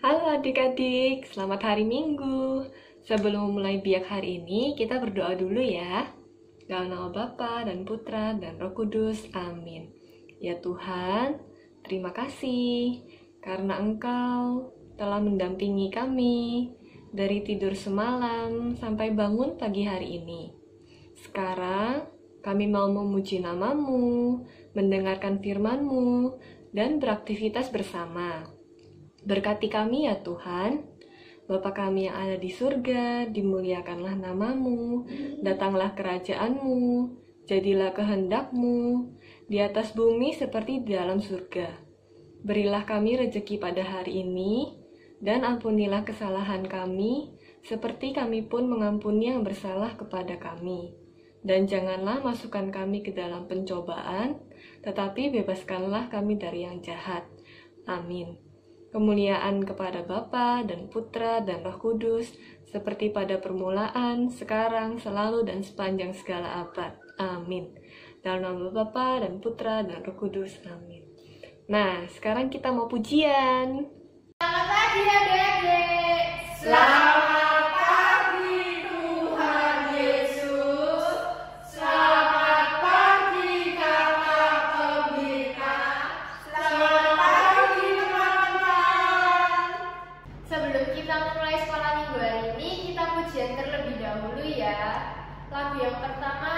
Halo adik-adik, selamat hari Minggu. Sebelum mulai biak hari ini, kita berdoa dulu ya. Dalam nama Bapa dan Putra dan Roh Kudus, amin. Ya Tuhan, terima kasih karena Engkau telah mendampingi kami dari tidur semalam sampai bangun pagi hari ini. Sekarang kami mau memuji nama-Mu, mendengarkan firman-Mu, dan beraktivitas bersama. Berkati kami ya Tuhan. Bapa kami yang ada di surga, dimuliakanlah nama-Mu, datanglah kerajaan-Mu, jadilah kehendak-Mu, di atas bumi seperti di dalam surga. Berilah kami rejeki pada hari ini, dan ampunilah kesalahan kami, seperti kami pun mengampuni yang bersalah kepada kami. Dan janganlah masukkan kami ke dalam pencobaan, tetapi bebaskanlah kami dari yang jahat. Amin. Kemuliaan kepada Bapa dan Putra dan Roh Kudus, seperti pada permulaan, sekarang, selalu, dan sepanjang segala abad. Amin. Dalam nama Bapa dan Putra dan Roh Kudus. Amin. Nah, sekarang kita mau pujian. Selamat pagi adik-adik. Selamat pagi Tuhan Yesus. Selamat pagi kakak pembina. Selamat pagi teman-teman. Sebelum kita mulai sekolah minggu hari ini, kita pujian terlebih dahulu ya. Lagu yang pertama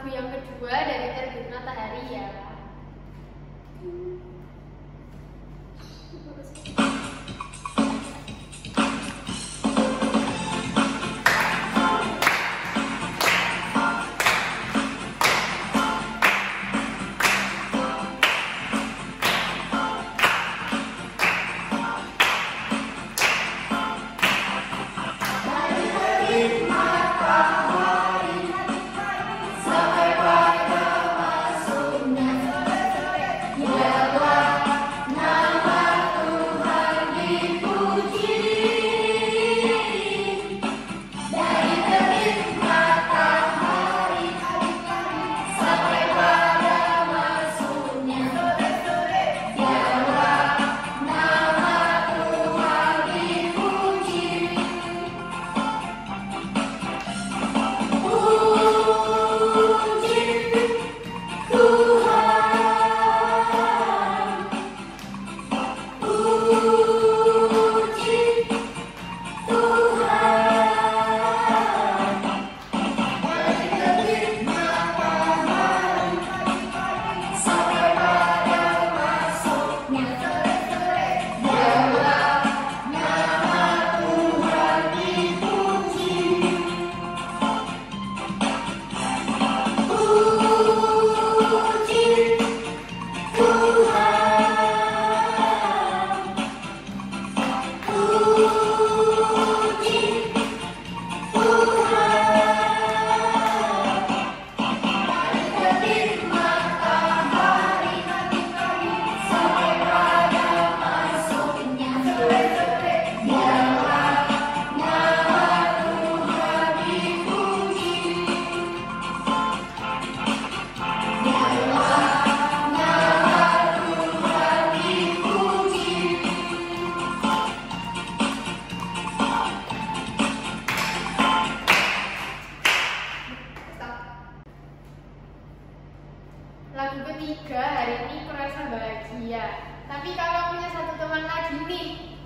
lagu yang kedua dari Terbit Matahari ya.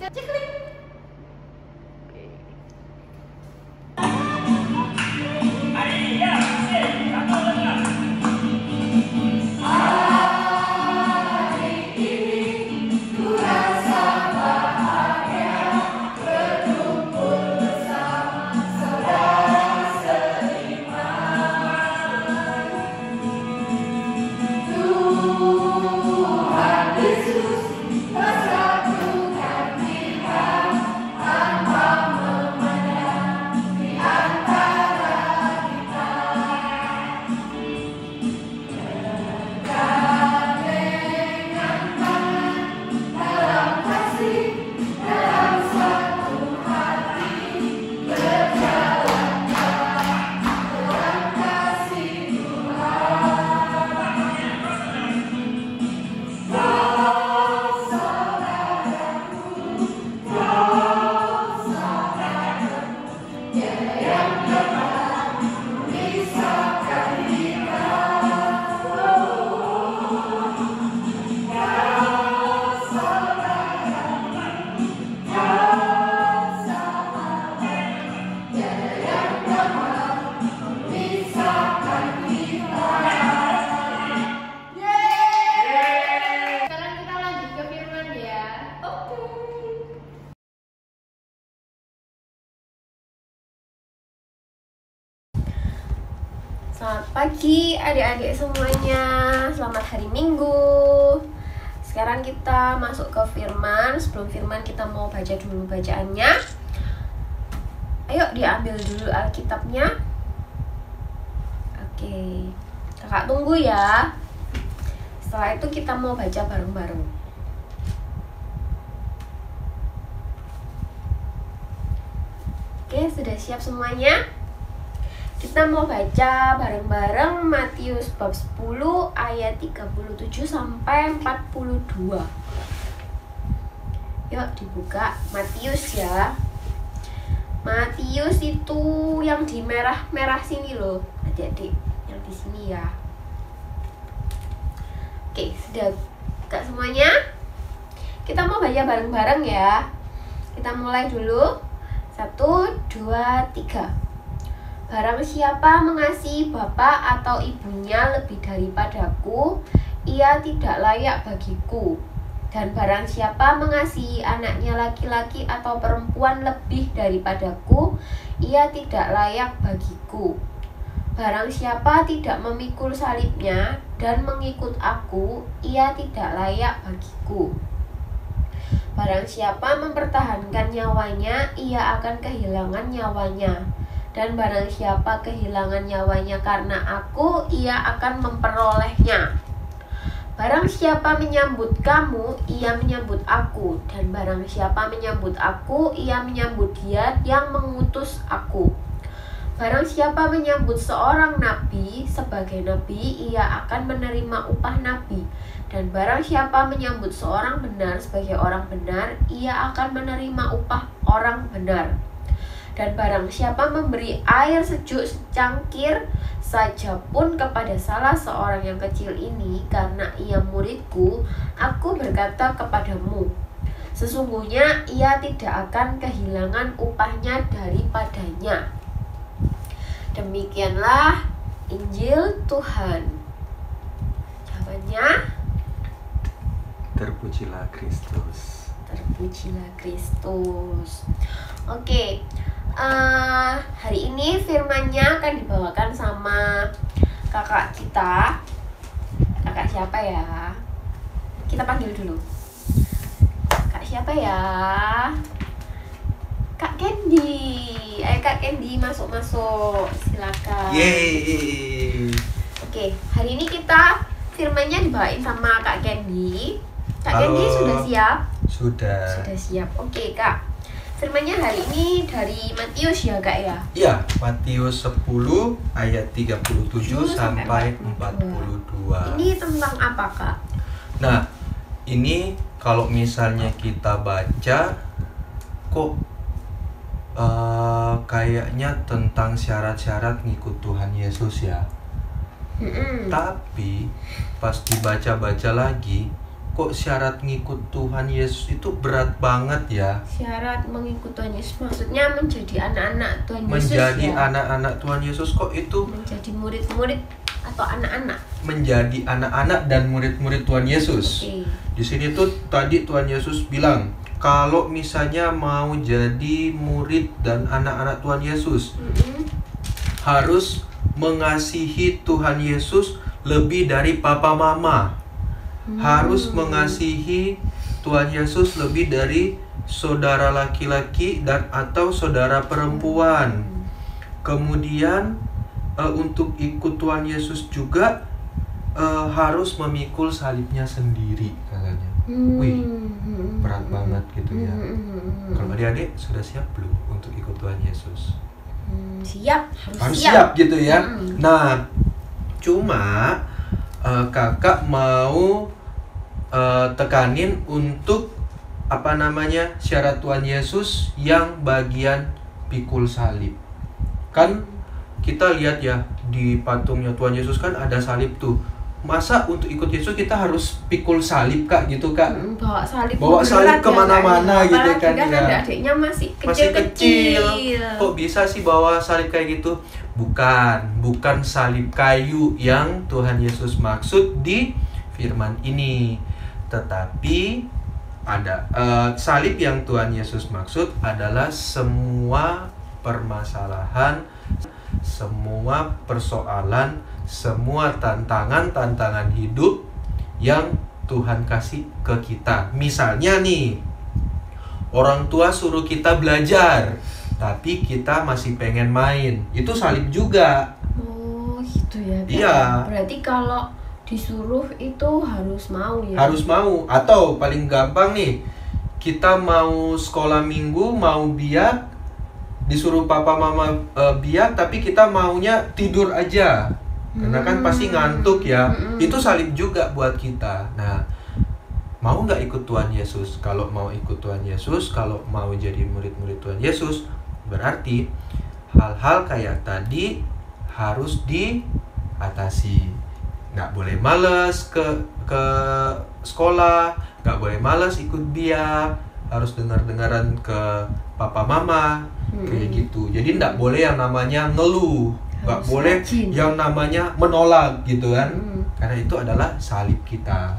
Ciklik. Sekarang kita lanjut ke firman ya. Selamat pagi adik-adik semuanya. Selamat hari Minggu. Sekarang kita masuk ke firman. Sebelum firman kita mau baca dulu bacaannya. Ayo diambil dulu Alkitabnya. Oke. Kakak tunggu ya. Setelah itu kita mau baca bareng-bareng. Oke, sudah siap semuanya? Kita mau baca bareng-bareng Matius bab 10 ayat 37 sampai 42. Yuk dibuka Matius ya. Matius itu yang di merah-merah sini loh, adik-adik, yang di sini ya. Oke, sudah buka semuanya? Kita mau baca bareng-bareng ya. Kita mulai dulu. 1, 2, 3. Barang siapa mengasihi bapa atau ibunya lebih daripadaku, ia tidak layak bagiku. Dan barang siapa mengasihi anaknya laki-laki atau perempuan lebih daripadaku, ia tidak layak bagiku. Barang siapa tidak memikul salibnya dan mengikut aku, ia tidak layak bagiku. Barang siapa mempertahankan nyawanya, ia akan kehilangan nyawanya. Dan barang siapa kehilangan nyawanya karena aku, ia akan memperolehnya. Barang siapa menyambut kamu, ia menyambut aku. Dan barang siapa menyambut aku, ia menyambut dia yang mengutus aku. Barang siapa menyambut seorang nabi sebagai nabi, ia akan menerima upah nabi. Dan barang siapa menyambut seorang benar sebagai orang benar, ia akan menerima upah orang benar. Dan barang siapa memberi air sejuk secangkir saja pun kepada salah seorang yang kecil ini, karena ia muridku, aku berkata kepadamu, sesungguhnya ia tidak akan kehilangan upahnya daripadanya. Demikianlah Injil Tuhan. Jawabannya, terpujilah Kristus. terpujilah Kristus. Oke. Hari ini firmannya akan dibawakan sama kakak kita. Kakak siapa ya? Kita panggil dulu. Kak siapa ya? Kak Candy. Ayo Kak Candy masuk-masuk. Silakan. Yeay. Oke, hari ini kita firmannya dibawain sama Kak Candy. Kak Candy Halo. sudah siap? Sudah. Sudah siap. Oke, Kak. Firmannya hari ini dari Matius ya, Kak ya? Iya, Matius 10 ayat 37 sampai 42. Ini tentang apa, Kak? Nah, ini kalau misalnya kita baca kok kayaknya tentang syarat-syarat ngikut Tuhan Yesus ya. Tapi pas dibaca-baca lagi, kok syarat ngikut Tuhan Yesus itu berat banget ya. Syarat mengikut Tuhan Yesus maksudnya menjadi anak-anak Tuhan Yesus. Menjadi ya? anak-anak Tuhan Yesus kok itu Menjadi murid-murid atau anak-anak. menjadi anak-anak dan murid-murid Tuhan Yesus. Oke. Di sini tuh tadi Tuhan Yesus bilang, kalau misalnya mau jadi murid dan anak-anak Tuhan Yesus, harus mengasihi Tuhan Yesus lebih dari papa mama. Harus mengasihi Tuhan Yesus lebih dari saudara laki-laki dan atau saudara perempuan. Kemudian untuk ikut Tuhan Yesus juga harus memikul salibnya sendiri katanya. Wih, berat banget gitu ya. Kalau adik-adik sudah siap belum untuk ikut Tuhan Yesus? Siap, Harus siap gitu ya. Nah, cuma kakak mau tekanin untuk syarat Tuhan Yesus yang bagian pikul salib. Kan kita lihat ya di patungnya Tuhan Yesus kan ada salib tuh. Masa untuk ikut Yesus kita harus pikul salib kak gitu kak? Bawa salib kemana-mana ya, gitu kan ya. ya. Adiknya masih Masih kecil. Kok bisa sih bawa salib kayak gitu? Bukan salib kayu yang Tuhan Yesus maksud di firman ini. Tetapi ada salib yang Tuhan Yesus maksud adalah semua permasalahan, semua persoalan, semua tantangan hidup yang Tuhan kasih ke kita. Misalnya nih, orang tua suruh kita belajar, tapi kita masih pengen main. Itu salib juga. Oh, gitu ya. Iya. Berarti kalau disuruh itu harus mau ya. Harus mau. Atau paling gampang nih, kita mau sekolah minggu, mau biak, disuruh papa mama biak, tapi kita maunya tidur aja. Karena kan pasti ngantuk ya. Itu salib juga buat kita. Nah, mau nggak ikut Tuhan Yesus? Kalau mau ikut Tuhan Yesus, kalau mau jadi murid-murid Tuhan Yesus, berarti hal-hal kayak tadi harus diatasi. Nggak boleh males ke sekolah, nggak boleh males ikut biak, harus dengar-dengaran ke papa mama, kayak gitu. Jadi nggak boleh yang namanya ngeluh, nggak boleh rajin. yang namanya menolak gitu kan, karena itu adalah salib kita,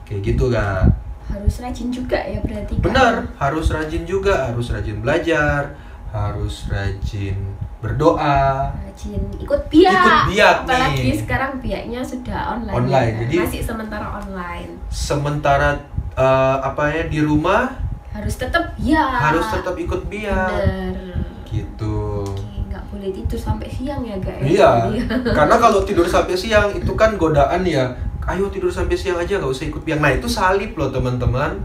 kayak gitu kan. Harus rajin juga ya berarti. Bener, harus rajin juga, harus rajin belajar, harus rajin berdoa, Rajin ikut biak. Ikut biak Apalagi nih. sekarang biaknya sudah online. Online, ya. jadi masih sementara online. sementara di rumah Harus tetap ya. harus tetap ikut biak, Bener. gitu. Oke, nggak boleh tidur sampai siang ya guys. Iya, karena kalau tidur sampai siang itu kan godaan ya. Ayo tidur sampai siang aja, nggak usah ikut biak. Nah itu salib loh teman-teman,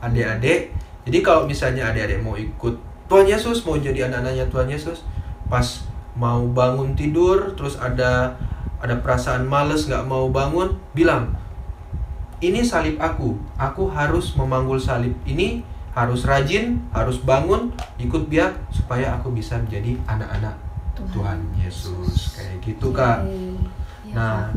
adik-adik. Jadi kalau misalnya adik-adik mau ikut Tuhan Yesus, mau jadi anak-anaknya Tuhan Yesus, pas mau bangun tidur, terus ada perasaan males nggak mau bangun, bilang, ini salib aku harus memanggul salib ini, harus rajin, harus bangun, ikut biak supaya aku bisa menjadi anak-anak Tuhan Yesus, kayak gitu kak. Ya, Nah,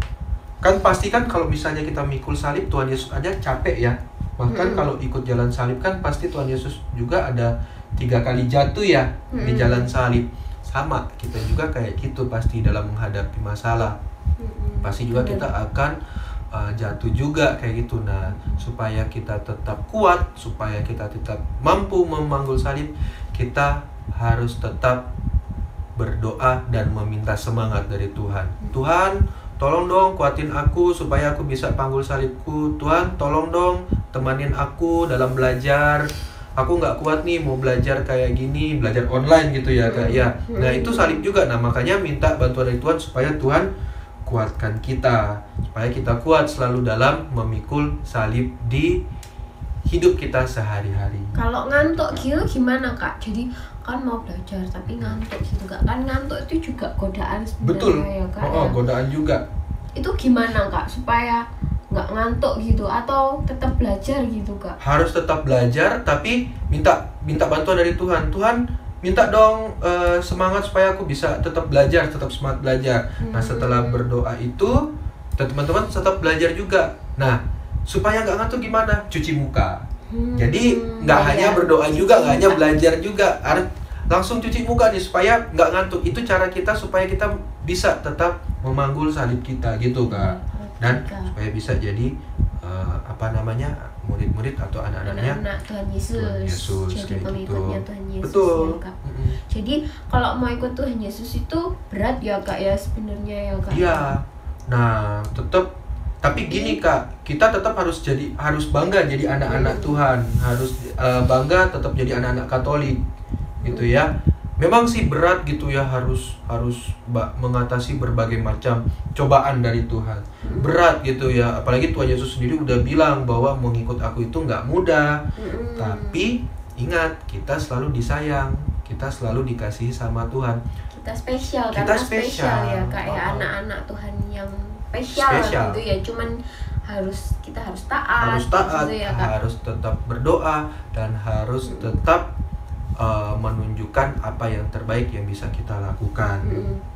kan pasti kan kalau misalnya kita mikul salib Tuhan Yesus aja capek ya. Bahkan kalau ikut jalan salib kan pasti Tuhan Yesus juga ada 3 kali jatuh ya di jalan salib. Sama, kita juga kayak gitu pasti dalam menghadapi masalah. Pasti juga kita akan jatuh juga kayak gitu. Nah, supaya kita tetap kuat, supaya kita tetap mampu memanggul salib, kita harus tetap berdoa dan meminta semangat dari Tuhan. Tuhan, tolong dong kuatin aku supaya aku bisa panggul salibku. Tuhan, tolong dong temanin aku dalam belajar. Aku nggak kuat nih mau belajar kayak gini, belajar online gitu ya kak ya. Nah itu salib juga. Nah makanya minta bantuan dari Tuhan supaya Tuhan kuatkan kita, supaya kita kuat selalu dalam memikul salib di hidup kita sehari-hari. Kalau ngantuk gitu gimana kak? Jadi kan mau belajar tapi ngantuk gitu kak. Kan ngantuk itu juga godaan sebenarnya. Betul. Ya, kak, ya? Godaan juga. Itu gimana kak supaya nggak ngantuk gitu atau tetap belajar gitu kak? Harus tetap belajar tapi minta bantuan dari Tuhan. Tuhan, minta dong semangat supaya aku bisa tetap belajar, tetap semangat belajar. Nah setelah berdoa itu teman-teman tetap belajar juga. Nah supaya nggak ngantuk gimana? Cuci muka. Jadi nggak iya. hanya berdoa juga, nggak hanya belajar juga, harus langsung cuci muka nih supaya nggak ngantuk. Itu cara kita supaya kita bisa tetap memanggul salib kita gitu Kak. Dan supaya bisa jadi murid-murid atau anak-anaknya anak Tuhan Yesus, Tuhan Yesus, jadi kayak pengikutnya gitu. Tuhan Yesus. Betul. Ya, Kak. Jadi kalau mau ikut Tuhan Yesus itu berat ya Kak ya sebenarnya ya Kak. Iya. Nah, tapi gini Kak, kita tetap harus bangga jadi anak-anak Tuhan, harus bangga tetap jadi anak-anak Katolik gitu ya. Memang sih berat gitu ya, harus mengatasi berbagai macam cobaan dari Tuhan. Berat gitu ya, apalagi Tuhan Yesus sendiri udah bilang bahwa mengikut aku itu nggak mudah. Tapi ingat, kita selalu disayang, kita selalu dikasihi sama Tuhan. Kita spesial, Kita karena spesial. ya Kak ya, anak-anak Tuhan yang spesial gitu ya. Cuman kita harus taat gitu ya, Kak. harus tetap berdoa dan harus tetap menunjukkan apa yang terbaik yang bisa kita lakukan.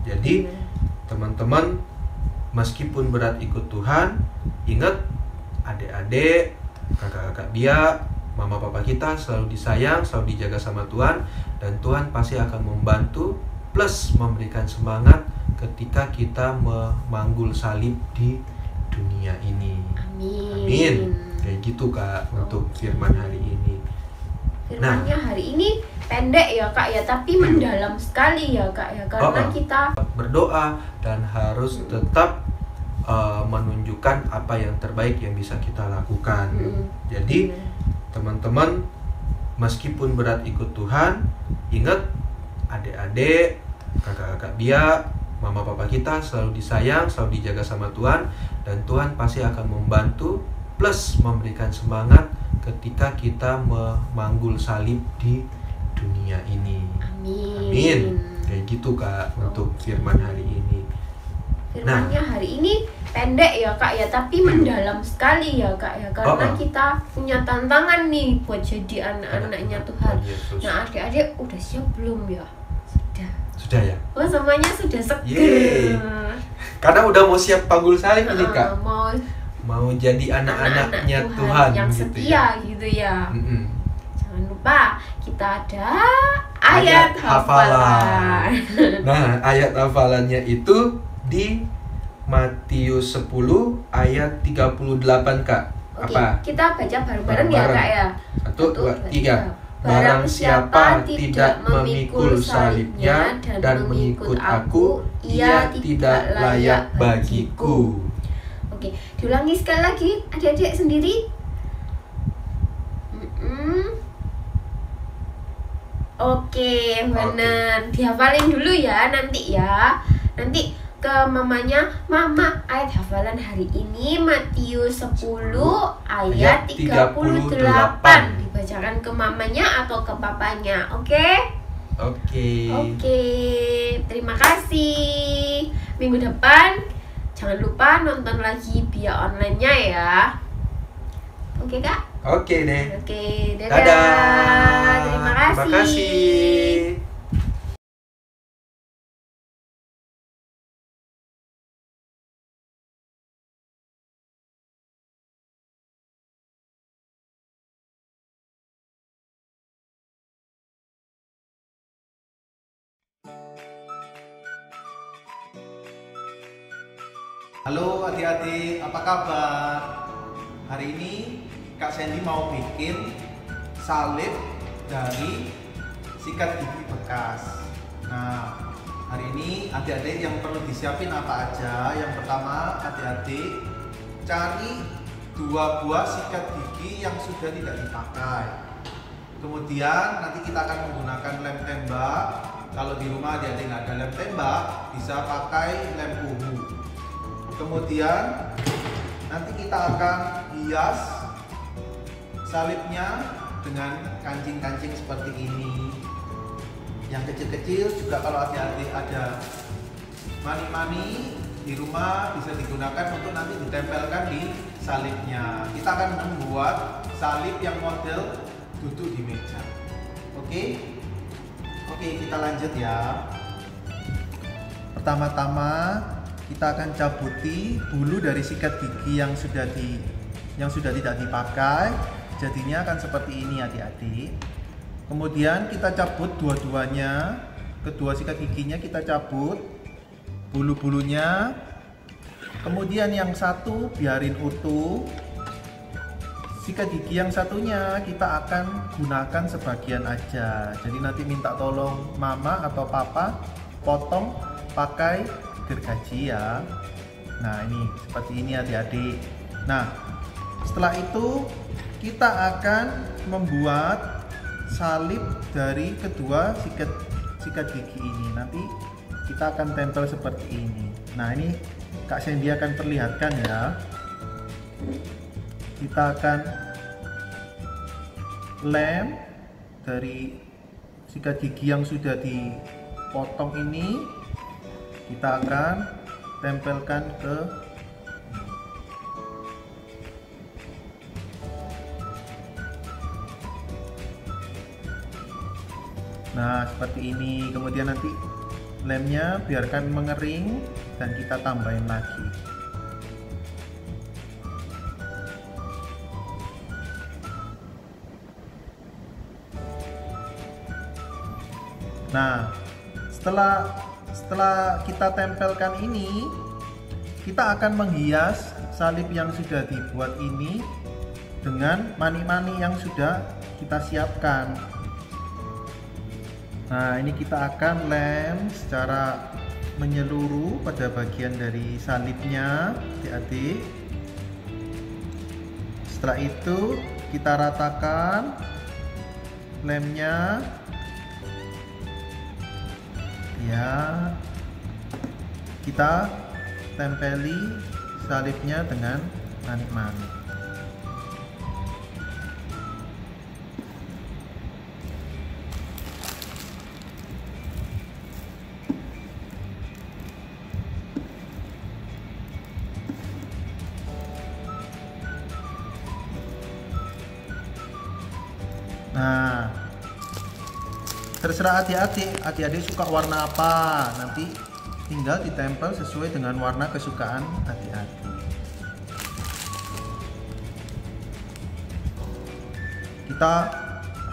Jadi teman-teman, meskipun berat ikut Tuhan, ingat adik-adik, kakak-kakak dia, mama papa kita selalu disayang, selalu dijaga sama Tuhan, dan Tuhan pasti akan membantu plus memberikan semangat ketika kita memanggul salib di dunia ini. Amin. Kayak gitu Kak untuk firman hari ini. Firmannya hari ini pendek ya Kak ya, tapi mendalam sekali ya Kak ya, karena kita berdoa dan harus tetap menunjukkan apa yang terbaik yang bisa kita lakukan. Jadi teman-teman, meskipun berat ikut Tuhan, ingat adik-adik, kakak-kakak dia, mama papa kita selalu disayang, selalu dijaga sama Tuhan, dan Tuhan pasti akan membantu plus memberikan semangat ketika kita memanggul salib di dunia ini. Amin. Kayak gitu Kak untuk firman hari ini. Firmannya hari ini pendek ya Kak ya, tapi mendalam sekali ya Kak ya, karena kita punya tantangan nih buat jadi anak-anaknya Tuhan. Nah, adik-adik udah siap belum ya? Sudah ya? Oh, semuanya sudah seger. Yeay. Karena udah mau siap panggul salib ini Kak. Mau jadi anak-anaknya Tuhan yang gitu setia ya. gitu ya. Jangan lupa kita ada ayat hafalan. Nah, ayat hafalannya itu di Matius 10 ayat 38 Kak. Oke, Apa? kita baca bareng-bareng ya Kak ya. 1, 2, 3. Barang siapa tidak memikul salibnya dan mengikut aku, ia tidak layak bagiku. Oke, diulangi sekali lagi adik-adik sendiri. Oke, benar. Dihafalin dulu ya nanti ya. Nanti ke mamanya, Mama, ayat hafalan hari ini Matius 10 ayat 38. Dibacakan ke mamanya atau ke papanya, oke? Oke, terima kasih. Minggu depan jangan lupa nonton lagi Bia online-nya ya. Oke Kak? Oke deh. Oke, dadah. Dadah. Terima kasih. Halo adik-adik, apa kabar? Hari ini Kak Sandy mau bikin salib dari sikat gigi bekas. Nah, hari ini adik-adik yang perlu disiapin apa aja? Yang pertama, adik-adik cari 2 buah sikat gigi yang sudah tidak dipakai. Kemudian nanti kita akan menggunakan lem tembak. Kalau di rumah adik-adik nggak ada lem tembak, bisa pakai lem uhu. Kemudian nanti kita akan hias salibnya dengan kancing-kancing seperti ini. Yang kecil-kecil juga kalau adik-adik ada mani-mani di rumah bisa digunakan untuk nanti ditempelkan di salibnya. Kita akan membuat salib yang model duduk di meja. Oke, kita lanjut ya. Pertama-tama kita akan cabuti bulu dari sikat gigi yang yang sudah tidak dipakai, jadinya akan seperti ini adik-adik. Kemudian kita cabut dua-duanya, kedua sikat giginya kita cabut bulu-bulunya. Kemudian yang satu biarin utuh. Sikat gigi yang satunya kita akan gunakan sebagian aja. Jadi nanti minta tolong mama atau papa potong pakai gergaji ya. Nah ini seperti ini adik-adik. Nah setelah itu kita akan membuat salib dari kedua sikat gigi ini. Nanti kita akan tempel seperti ini. Nah ini Kak Sandy akan perlihatkan ya. Kita akan lem dari sikat gigi yang sudah dipotong ini, kita akan tempelkan ke nah seperti ini. Kemudian nanti lemnya biarkan mengering dan kita tambahin lagi. Nah, setelah kita tempelkan ini, kita akan menghias salib yang sudah dibuat ini dengan mani-mani yang sudah kita siapkan. Nah, ini kita akan lem secara menyeluruh pada bagian dari salibnya, adik-adik. Setelah itu, kita ratakan lemnya. Ya, kita tempeli salibnya dengan mani-mani. Nah, terserah adik-adik suka warna apa, nanti tinggal ditempel sesuai dengan warna kesukaan adik-adik. Kita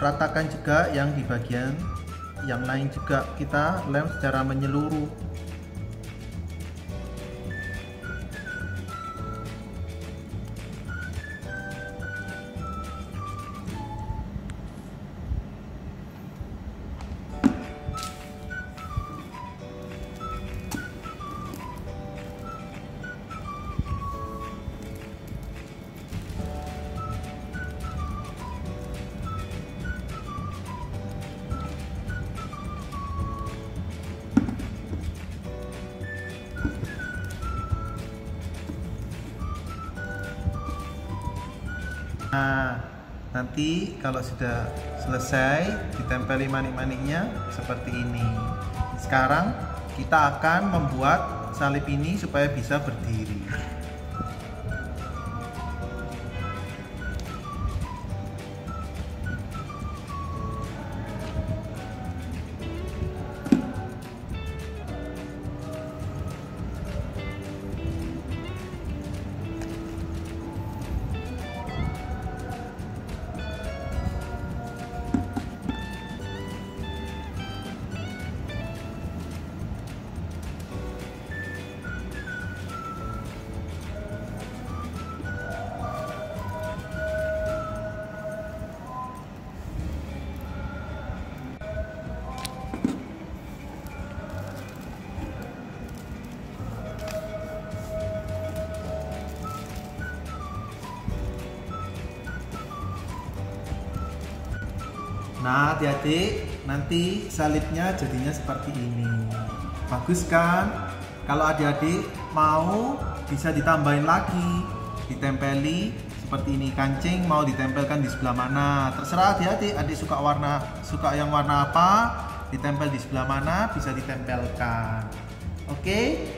ratakan juga yang di bagian yang lain juga, kita lem secara menyeluruh. Nah, nanti kalau sudah selesai ditempeli manik-maniknya seperti ini. Sekarang kita akan membuat salib ini supaya bisa berdiri. Nah, adik-adik, nanti salibnya jadinya seperti ini. Bagus kan? Kalau adik-adik mau bisa ditambahin lagi, ditempeli seperti ini. Kancing mau ditempelkan di sebelah mana? Terserah adik-adik. Adik suka yang warna apa? Ditempel di sebelah mana? Bisa ditempelkan. Oke?